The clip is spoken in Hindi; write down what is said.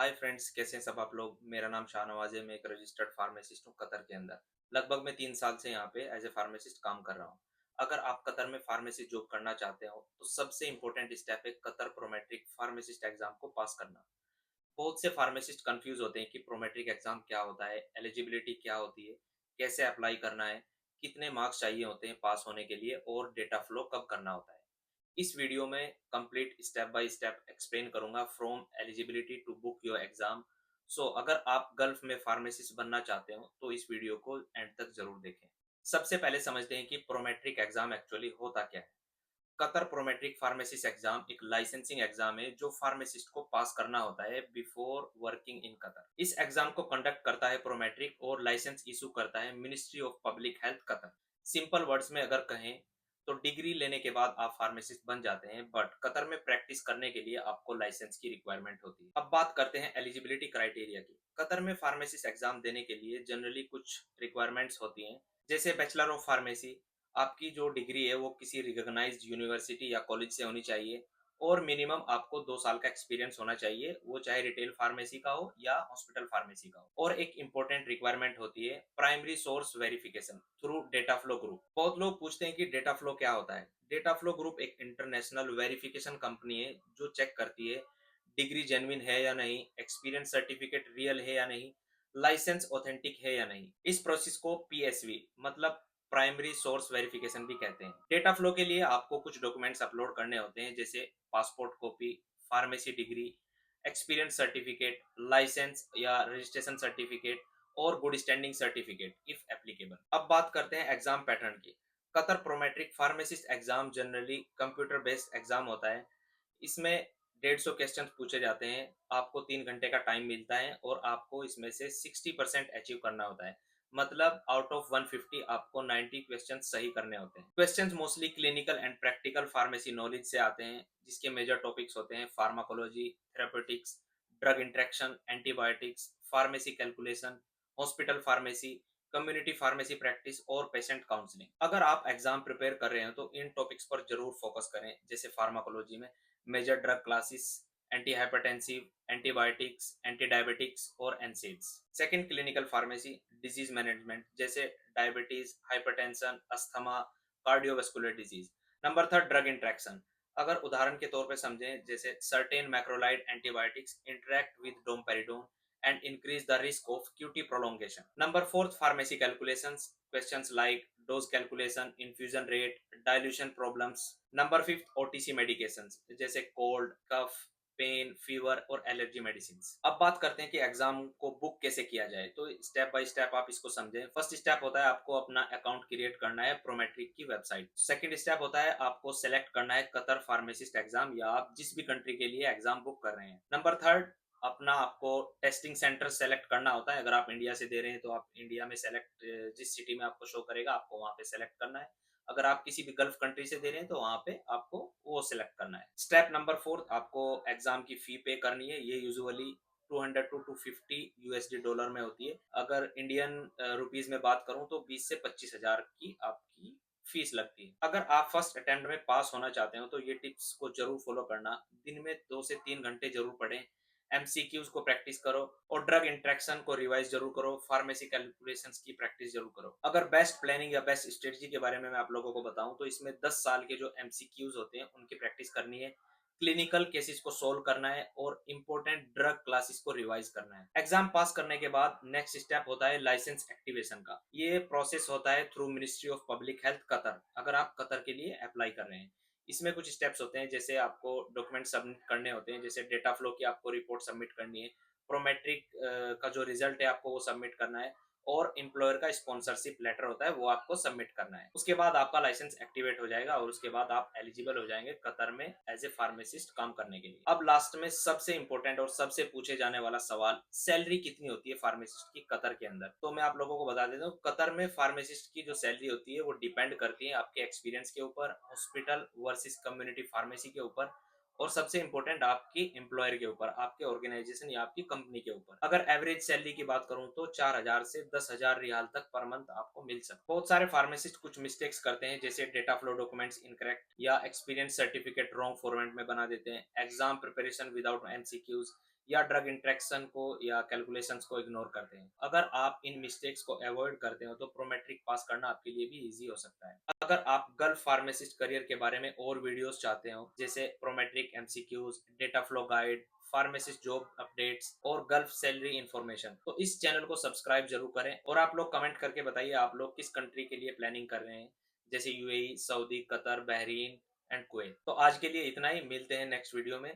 हाय फ्रेंड्स, कैसे हैं सब आप लोग। मेरा नाम शाहनवाज है। मैं एक रजिस्टर्ड फार्मासिस्ट हूँ कतर के अंदर। लगभग मैं 3 साल से यहाँ पे एज ए फार्मासिस्ट काम कर रहा हूँ। अगर आप कतर में फार्मेसी जॉब करना चाहते हो तो सबसे इंपॉर्टेंट स्टेप है कतर प्रोमेट्रिक फार्मासिस्ट एग्जाम को पास करना। बहुत से फार्मासिस्ट कंफ्यूज होते हैं कि प्रोमेट्रिक एग्जाम क्या होता है, एलिजिबिलिटी क्या होती है, कैसे अप्लाई करना है, कितने मार्क्स चाहिए होते हैं पास होने के लिए और डेटा फ्लो कब करना होता है। इस वीडियो में complete step by step explain करूंगा from eligibility to book your exam. So अगर आप गल्फ में फार्मासिस्ट बनना चाहते हो तो इस वीडियो को एंड तक जरूर देखें। सबसे पहले समझते हैं कि प्रोमेट्रिक एग्जाम एक्चुअली होता क्या है। कतर प्रोमेट्रिक फार्मेसिस्ट एग्जाम एक लाइसेंसिंग एग्जाम है जो फार्मासिस्ट को पास करना होता है बिफोर वर्किंग इन कतर। इस एग्जाम को कंडक्ट करता है प्रोमेट्रिक और लाइसेंस इशू करता है ministry of public health Qatar. Simple words में अगर कहें तो डिग्री लेने के बाद आप फार्मासिस्ट बन जाते हैं, बट कतर में प्रैक्टिस करने के लिए आपको लाइसेंस की रिक्वायरमेंट होती है। अब बात करते हैं एलिजिबिलिटी क्राइटेरिया की। कतर में फार्मेसिस्ट एग्जाम देने के लिए जनरली कुछ रिक्वायरमेंट्स होती हैं, जैसे बैचलर ऑफ फार्मेसी। आपकी जो डिग्री है वो किसी रिकॉग्नाइज्ड यूनिवर्सिटी या कॉलेज से होनी चाहिए और मिनिमम आपको 2 साल का एक्सपीरियंस होना चाहिए, वो चाहे रिटेल फार्मेसी का हो या हॉस्पिटल फार्मेसी का हो। और एक इंपॉर्टेंट रिक्वायरमेंट होती है primary source verification through data flow group. बहुत लोग पूछते हैं कि डेटा फ्लो क्या होता है। डेटा फ्लो ग्रुप एक इंटरनेशनल वेरिफिकेशन कंपनी है जो चेक करती है डिग्री जेन्युइन है या नहीं, एक्सपीरियंस सर्टिफिकेट रियल है या नहीं, लाइसेंस ऑथेंटिक है या नहीं। इस प्रोसेस को पीएसवी मतलब प्राइमरी सोर्स वेरिफिकेशन भी कहते हैं। डेटा फ्लो के लिए आपको कुछ डॉक्यूमेंट्स अपलोड करने होते हैं, जैसे passport copy, pharmacy degree, experience certificate, licence या रजिस्ट्रेशन सर्टिफिकेट और good standing certificate if applicable. अब बात करते हैं एग्जाम पैटर्न की। Qatar Prometric pharmacist exam generally computer based exam होता है। इसमें 150 क्वेश्चन पूछे जाते हैं। आपको 3 घंटे का टाइम मिलता है और आपको इसमें से 60% अचीव करना होता है। मतलब आउट ऑफ 150 आपको 90 क्वेश्चन सही करने होते हैं। Questions mostly clinical and practical pharmacy knowledge से आते हैं, जिसके मेजर टॉपिक्स होते हैं pharmacology, therapeutics, drug interaction, antibiotics, pharmacy calculation, hospital pharmacy, community pharmacy practice और पेशेंट काउंसलिंग। अगर आप एग्जाम प्रिपेयर कर रहे हो तो इन टॉपिक्स पर जरूर फोकस करें। जैसे फार्माकोलॉजी में major drug classes, anti hypertensive, antibiotics, anti diabetics और NSAIDs. Second clinical pharmacy disease management, जैसे diabetes, hypertension, asthma, cardiovascular disease. Number third drug interaction. अगर उदाहरण के तौर पे समझें, जैसे certain macrolide antibiotics interact with domperidone and increase the risk of QT prolongation. Number fourth, pharmacy calculations. Questions like dose calculation, infusion rate, dilution problems. Number fifth, OTC medications जैसे cold, cough, पेन, फीवर और एलर्जी मेडिसिन। अब बात करते हैं कि एग्जाम को बुक कैसे किया जाए। तो स्टेप बाय स्टेप आप इसको समझें। फर्स्ट स्टेप होता है आपको अपना अकाउंट क्रिएट करना है प्रोमेट्रिक की वेबसाइट। सेकंड स्टेप होता है आपको सेलेक्ट करना है कतर फार्मासिस्ट एग्जाम या आप जिस भी कंट्री के लिए एग्जाम बुक कर रहे हैं। नंबर थर्ड, अपना आपको टेस्टिंग सेंटर सेलेक्ट करना होता है। अगर आप इंडिया से दे रहे हैं तो आप इंडिया में सेलेक्ट, जिस सिटी में आपको शो करेगा आपको वहां पे सेलेक्ट करना है। अगर आप किसी भी गल्फ कंट्री से दे रहे हैं तो वहां पे आपको वो सिलेक्ट करना है। स्टेप नंबर फोर्थ, आपको एग्जाम की फी पे करनी है। ये यूजुअली 200 टू 250 यूएसडी डॉलर में होती है। अगर इंडियन रुपीज में बात करूं तो 20 से 25 हजार की आपकी फीस लगती है। अगर आप फर्स्ट अटेम्प्ट में पास होना चाहते हो तो ये टिप्स को जरूर फॉलो करना। दिन में 2 से 3 घंटे जरूर पढ़ें, एमसीक्यूज को प्रैक्टिस करो और ड्रग इंट्रैक्शन को रिवाइज जरूर करो, फार्मेसी कैलकुलेशंस की प्रैक्टिस जरूर करो। अगर बेस्ट प्लानिंग या बेस्ट स्ट्रेटजी के बारे में मैं आप लोगों को बताऊं तो इसमें 10 साल के जो एमसीक्यूज होते हैं उनकी प्रैक्टिस करनी है, क्लिनिकल केसेस को सोल्व करना है और इंपॉर्टेंट ड्रग क्लासेस को रिवाइज करना है। एग्जाम पास करने के बाद नेक्स्ट स्टेप होता है लाइसेंस एक्टिवेशन का। ये प्रोसेस होता है through ministry of public health Qatar, अगर आप कतर के लिए अप्लाई कर रहे हैं। इसमें कुछ स्टेप्स होते हैं, जैसे आपको डॉक्यूमेंट सबमिट करने होते हैं, जैसे डेटा फ्लो की आपको रिपोर्ट सबमिट करनी है, प्रोमेट्रिक का जो रिजल्ट है आपको वो सबमिट करना है और एम्प्लॉयर का स्पॉन्सरशिप लेटर होता है वो आपको सबमिट करना है। उसके बाद आपका लाइसेंस एक्टिवेट हो जाएगा और उसके बाद आप एलिजिबल हो जाएंगे कतर में एज ए फार्मासिस्ट काम करने के लिए। अब लास्ट में सबसे इंपॉर्टेंट और सबसे पूछे जाने वाला सवाल, सैलरी कितनी होती है फार्मासिस्ट की कतर के अंदर। तो मैं आप लोगों को बता देता हूँ, कतर में फार्मासिस्ट की जो सैलरी होती है वो डिपेंड करती है आपके एक्सपीरियंस के ऊपर, हॉस्पिटल वर्सेस कम्युनिटी फार्मेसी के ऊपर और सबसे इंपॉर्टेंट आपकी एम्प्लॉयर के ऊपर, आपके ऑर्गेनाइजेशन या आपकी कंपनी के ऊपर। अगर एवरेज सैलरी की बात करूं तो 4,000 से 10,000 रियाल तक पर मंथ आपको मिल सकता है। बहुत सारे फार्मासिस्ट कुछ मिस्टेक्स करते हैं, जैसे डेटा फ्लो डॉक्यूमेंट्स इनकरेक्ट या एक्सपीरियंस सर्टिफिकेट रॉन्ग फॉर्मेट में बना देते हैं, एग्जाम प्रिपरेशन विदाउट एमसीक्यूज या ड्रग इंट्रैक्शन को या कैलकुलेशंस को इग्नोर करते हैं। अगर आप इन मिस्टेक्स को अवॉइड करते हो तो प्रोमेट्रिक पास करना आपके लिए भी ईज़ी हो सकता है। अगर आप गल्फ फार्मासिस्ट करियर के बारे में और वीडियोज़ चाहते हो, जैसे Prometric MCQs, data flow guide, pharmacist job updates और गल्फ सैलरी इन्फॉर्मेशन, तो इस चैनल को सब्सक्राइब ज़रूर करें। और आप लोग कमेंट करके बताइए आप लोग किस कंट्री के लिए प्लानिंग कर रहे हैं, जैसे UAE, Saudi, Qatar, Bahrain and Kuwait. तो आज के लिए इतना ही, मिलते हैं नेक्स्ट वीडियो में।